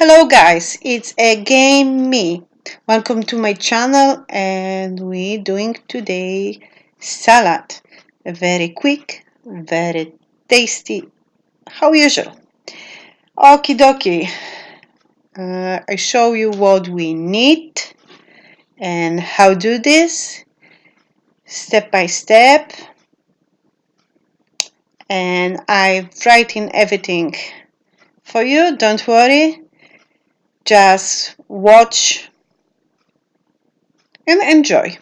Hello guys, it's again me. Welcome to my channel and we doing today salad. Very quick, very tasty, how usual. Okie dokie. I show you what we need and how do this step by step, and I write in everything for you, don't worry. Just watch and enjoy.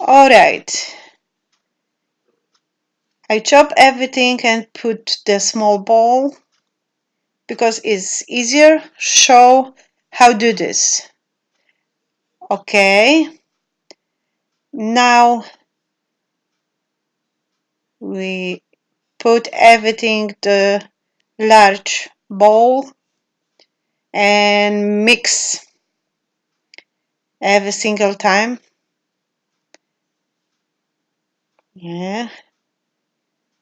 Alright, I chop everything and put the small bowl because it's easier. Show how do this. Okay, now we put everything the large bowl and mix every single time. Yeah,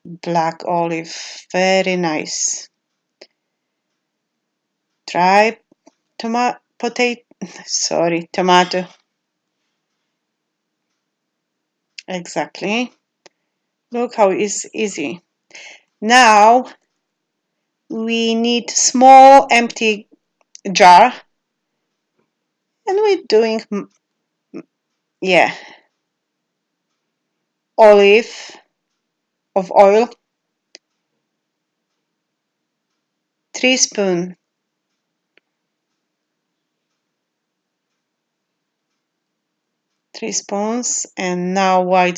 black olive, very nice. Dry tomato. Exactly. Look how it's easy. Now we need small empty jar, and we're doing olive of oil, 3 spoon, three spoons, and now wine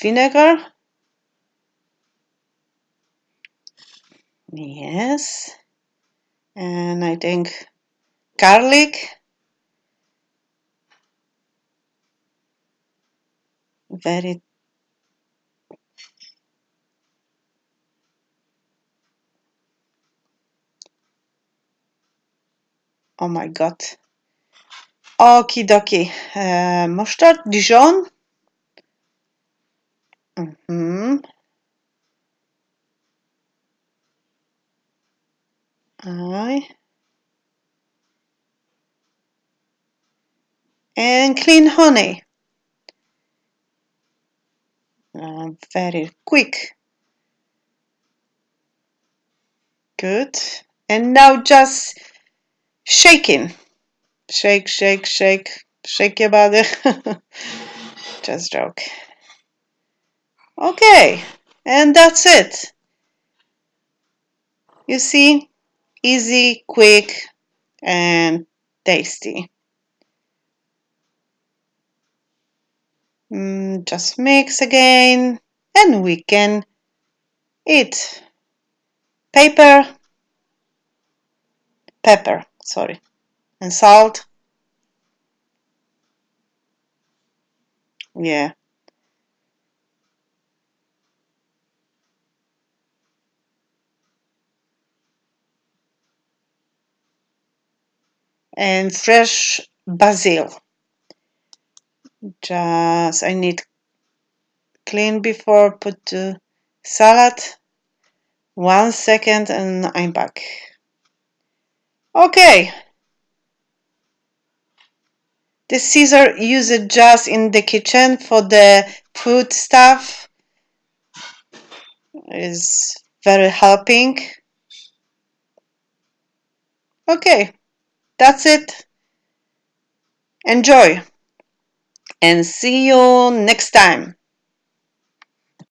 vinegar. Yes, and I think garlic, very oh my god. Okie dokie. Mustard Dijon. Mm-hmm. Aye. And clean honey. Very quick. Good. And now just shaking. Shake, shake, shake. Shake your body. Just joke. Okay. And that's it. You see? Easy, quick, and tasty. Just mix again. And we can eat. Pepper, sorry. And salt. Yeah. And fresh basil. Just I need clean before put the salad. 1 second and I'm back. Okay. The scissor used just in the kitchen for the food stuff is very helping. Okay, that's it. Enjoy and see you next time.